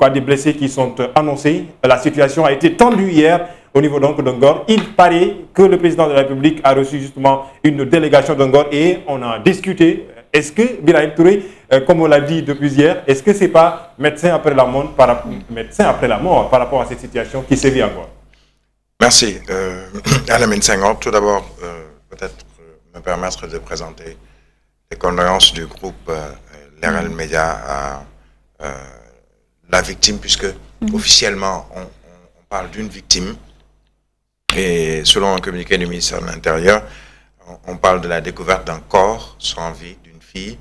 quoi, des blessés qui sont annoncés. La situation a été tendue hier au niveau donc de Ngor. Il paraît que le président de la République a reçu justement une délégation de Ngor et on a discuté. Est-ce que Birahim Touré, comme on l'a dit depuis hier, est-ce que ce n'est pas médecin après la mort par rapport à cette situation qui sévit encore? Merci. Alamine Senghor, tout d'abord, peut-être me permettre de présenter les condoléances du groupe Leral Média à la victime, puisque officiellement, on parle d'une victime. Et selon un communiqué du ministère de l'Intérieur, on parle de la découverte d'un corps sans vie d'une fille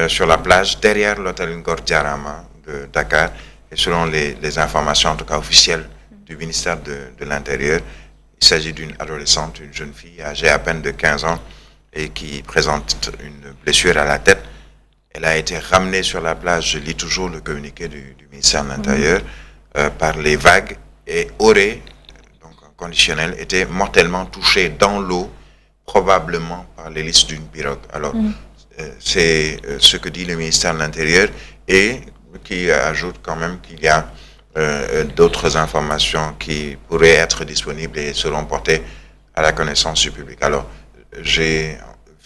sur la plage derrière l'hôtel Ngor Diarama de Dakar. Et selon les informations, en tout cas officielles, du ministère de l'Intérieur, il s'agit d'une adolescente, une jeune fille âgée à peine de 15 ans et qui présente une blessure à la tête. Elle a été ramenée sur la plage, je lis toujours le communiqué du ministère de l'Intérieur, par les vagues et aurait, donc en conditionnel, été mortellement touchée dans l'eau, probablement par l'hélice d'une pirogue. Alors, c'est ce que dit le ministère de l'Intérieur et qui ajoute quand même qu'il y a d'autres informations qui pourraient être disponibles et seront portées à la connaissance du public. Alors, j'ai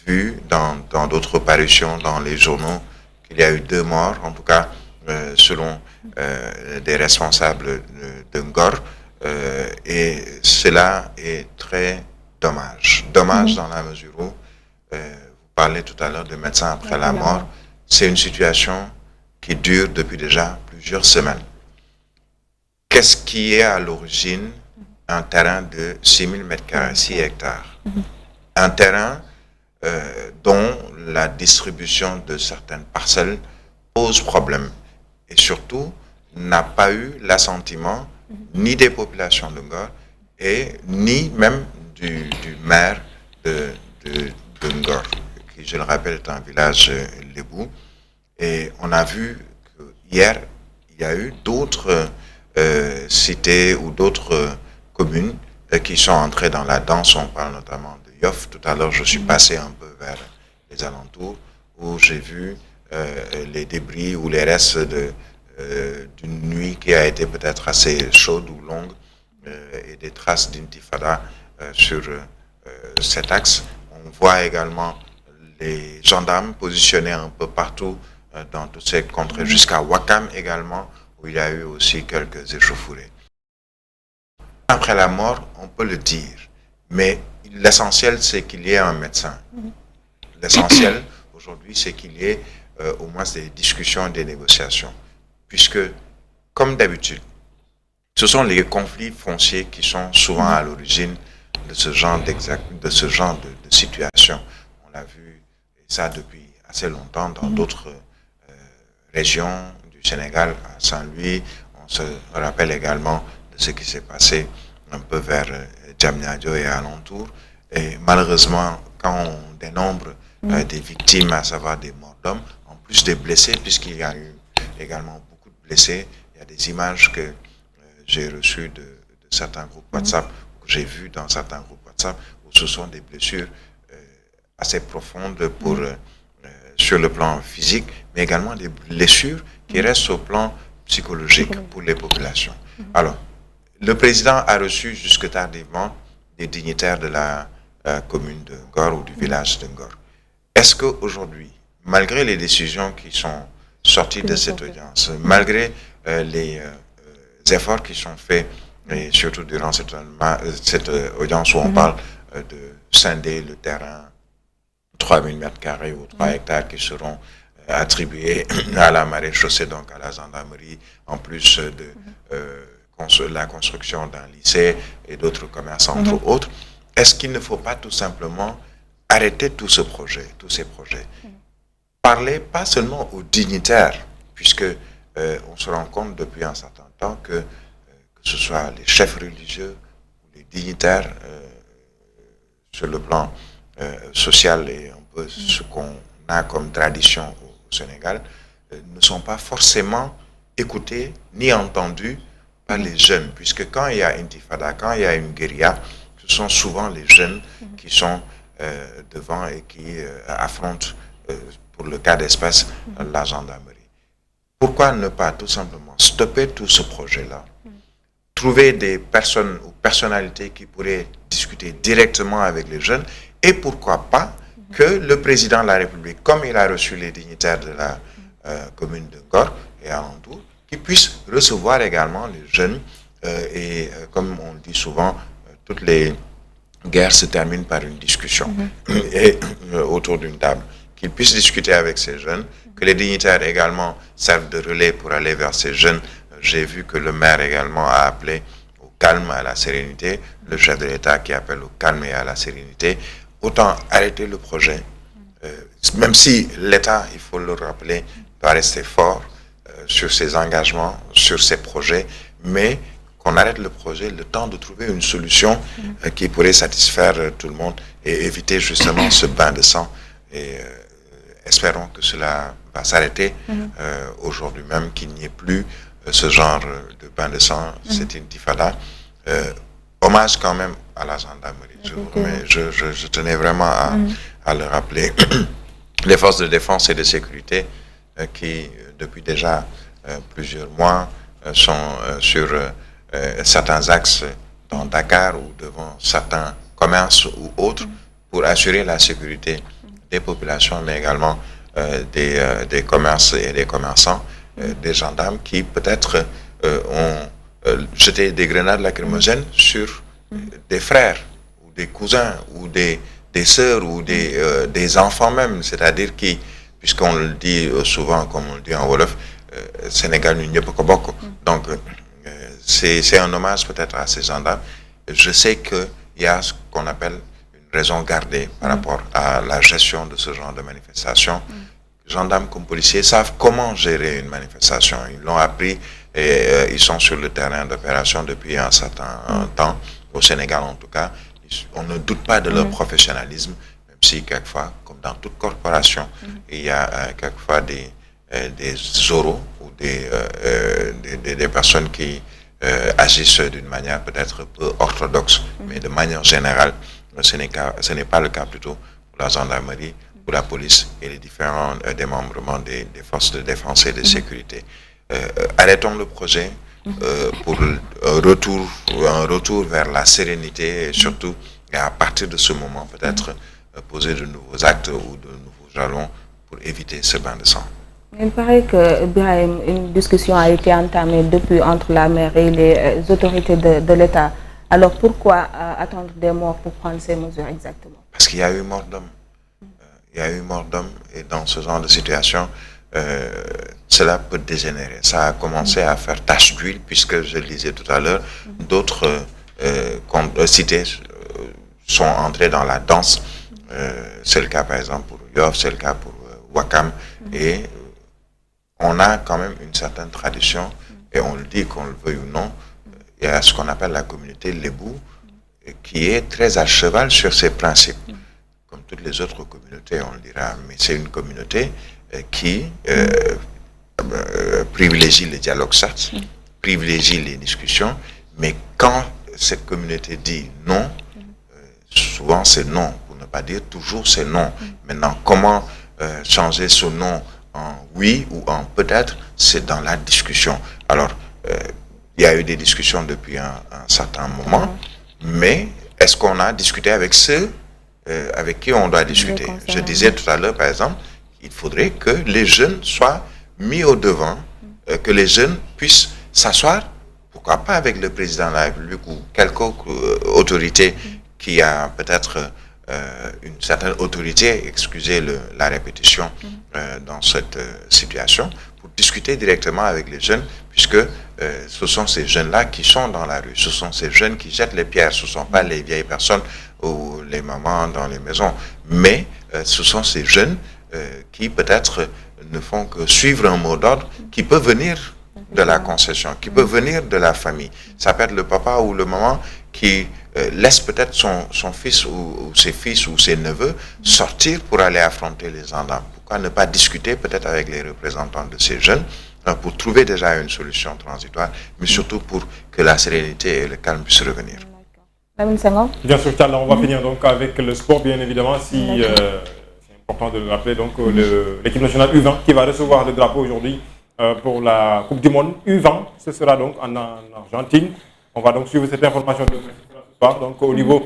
vu dans d'autres parutions dans les journaux qu'il y a eu 2 morts, en tout cas selon des responsables de Ngor, et cela est très dommage. Dommage dans la mesure où, vous parlez tout à l'heure de médecins après la mort, c'est une situation qui dure depuis déjà plusieurs semaines. Qu'est-ce qui est à l'origine un terrain de 6000 m², 6 hectares? Un terrain dont la distribution de certaines parcelles pose problème et surtout n'a pas eu l'assentiment ni des populations de Ngor et ni même du maire de Ngor, qui, je le rappelle, est un village lébou. Et on a vu qu'hier, il y a eu d'autres cités ou d'autres communes qui sont entrées dans la danse. On parle notamment de Yoff. Tout à l'heure, je suis passé un peu vers les alentours où j'ai vu les débris ou les restes d'une nuit qui a été peut-être assez chaude ou longue et des traces d'intifada sur cet axe. On voit également les gendarmes positionnés un peu partout dans toutes ces contrées, jusqu'à Wakam également, où il y a eu aussi quelques échauffourées. Après la mort, on peut le dire, mais l'essentiel, c'est qu'il y ait un médecin. L'essentiel, aujourd'hui, c'est qu'il y ait au moins des discussions et des négociations, puisque, comme d'habitude, ce sont les conflits fonciers qui sont souvent à l'origine de ce genre de situation. On l'a vu, et ça depuis assez longtemps, dans d'autres régions du Sénégal, à Saint-Louis. On se rappelle également de ce qui s'est passé un peu vers Diamniadio et alentour. Et malheureusement, quand on dénombre des victimes, à savoir des morts d'hommes, en plus des blessés, puisqu'il y a eu également beaucoup de blessés, il y a des images que j'ai reçues de certains groupes WhatsApp, que j'ai vues dans certains groupes WhatsApp, où ce sont des blessures assez profondes sur le plan physique, mais également des blessures qui restent au plan psychologique pour les populations. Alors, le président a reçu jusque tardivement des dignitaires de la commune de Ngor ou du village de Ngor. Est-ce qu'aujourd'hui, malgré les décisions qui sont sorties de cette audience, malgré les efforts qui sont faits, et surtout durant cette audience où on parle de scinder le terrain, 3000 m² ou 3 hectares qui seront attribués à la maréchaussée, donc à la gendarmerie, en plus de la construction d'un lycée et d'autres commerces, entre autres. Est-ce qu'il ne faut pas tout simplement arrêter tous ces projets? Parler pas seulement aux dignitaires, puisque on se rend compte depuis un certain temps que ce soit les chefs religieux ou les dignitaires sur le plan social et un peu ce qu'on a comme tradition au Sénégal, ne sont pas forcément écoutés ni entendus par les jeunes, puisque quand il y a intifada, quand il y a une guérilla, ce sont souvent les jeunes qui sont devant et qui affrontent, pour le cas d'espèce, la gendarmerie. pourquoi ne pas tout simplement stopper tout ce projet-là, trouver des personnes ou personnalités qui pourraient discuter directement avec les jeunes, et pourquoi pas que le président de la République, comme il a reçu les dignitaires de la commune de Ngor et alentour, qui puisse recevoir également les jeunes, comme on le dit souvent, toutes les guerres se terminent par une discussion et autour d'une table. Qu'ils puissent discuter avec ces jeunes, que les dignitaires également servent de relais pour aller vers ces jeunes. J'ai vu que le maire également a appelé au calme, à la sérénité, le chef de l'État qui appelle au calme et à la sérénité. Autant arrêter le projet, même si l'État, il faut le rappeler, doit rester fort sur ses engagements, sur ses projets, mais qu'on arrête le projet, le temps de trouver une solution qui pourrait satisfaire tout le monde et éviter justement ce bain de sang. Et espérons que cela va s'arrêter aujourd'hui même, qu'il n'y ait plus ce genre de bain de sang, cette intifada. Hommage quand même à la gendarmerie. Je tenais vraiment à le rappeler. Les forces de défense et de sécurité qui, depuis déjà plusieurs mois, sont sur certains axes dans Dakar ou devant certains commerces ou autres pour assurer la sécurité des populations, mais également des commerces et des commerçants, des gendarmes qui peut-être ont jeté des grenades lacrymogènes sur des frères ou des cousins ou des sœurs ou des enfants même, c'est-à-dire qui, puisqu'on le dit souvent, comme on le dit en Wolof, Sénégal n'y peut pas beaucoup. Donc, c'est un hommage peut-être à ces gendarmes. Je sais qu'il y a ce qu'on appelle une raison gardée par rapport à la gestion de ce genre de manifestation. Gendarmes comme policiers savent comment gérer une manifestation. Ils l'ont appris et ils sont sur le terrain d'opération depuis un certain temps, au Sénégal en tout cas. On ne doute pas de leur professionnalisme, même si quelquefois, comme dans toute corporation, il y a quelquefois des oraux ou des personnes qui agissent d'une manière peut-être peu orthodoxe, mais de manière générale, ce n'est pas le cas plutôt pour la gendarmerie, pour la police et les différents démembrements des forces de défense et de sécurité. Arrêtons le projet pour un retour vers la sérénité et surtout, et à partir de ce moment, peut-être poser de nouveaux actes ou de nouveaux jalons pour éviter ce bain de sang. Il paraît que Birahim, une discussion a été entamée depuis entre la maire et les autorités de l'État. Alors pourquoi attendre des morts pour prendre ces mesures exactement? Parce qu'il y a eu mort d'homme. Il y a eu mort d'homme et dans ce genre de situation, cela peut dégénérer. Ça a commencé à faire tache d'huile puisque, je le disais tout à l'heure, d'autres cités sont entrées dans la danse. C'est le cas par exemple pour Yoff, c'est le cas pour Ouakam. Et on a quand même une certaine tradition, et on le dit qu'on le veuille ou non, il y a ce qu'on appelle la communauté Lébou, qui est très à cheval sur ses principes. Comme toutes les autres communautés, on le dira, mais c'est une communauté qui privilégie le dialogue, certes, privilégie les discussions, mais quand cette communauté dit non, souvent c'est non, pour ne pas dire toujours c'est non. Maintenant, comment changer ce non en oui ou en peut-être, c'est dans la discussion. Alors, il y a eu des discussions depuis un certain moment, mais est-ce qu'on a discuté avec ceux avec qui on doit discuter? Je disais tout à l'heure, par exemple, il faudrait que les jeunes soient mis au devant, que les jeunes puissent s'asseoir, pourquoi pas avec le président de la République ou quelque autorité qui a peut-être une certaine autorité, excusez la répétition, dans cette situation, pour discuter directement avec les jeunes, puisque ce sont ces jeunes-là qui sont dans la rue, ce sont ces jeunes qui jettent les pierres, ce ne sont pas les vieilles personnes ou les mamans dans les maisons, mais ce sont ces jeunes qui peut-être ne font que suivre un mot d'ordre qui peut venir de la concession, qui peut venir de la famille. Ça peut être le papa ou le maman qui laisse peut-être son fils ou ses fils ou ses neveux sortir pour aller affronter les gendarmes. Pourquoi ne pas discuter peut-être avec les représentants de ces jeunes pour trouver déjà une solution transitoire, mais surtout pour que la sérénité et le calme puissent revenir. Bien sûr, Charles, on va finir donc avec le sport, bien évidemment, c'est important de le rappeler, donc l'équipe nationale U20 qui va recevoir le drapeau aujourd'hui pour la Coupe du Monde U20. Ce sera donc en Argentine. On va donc suivre cette information de ce soir. Donc au niveau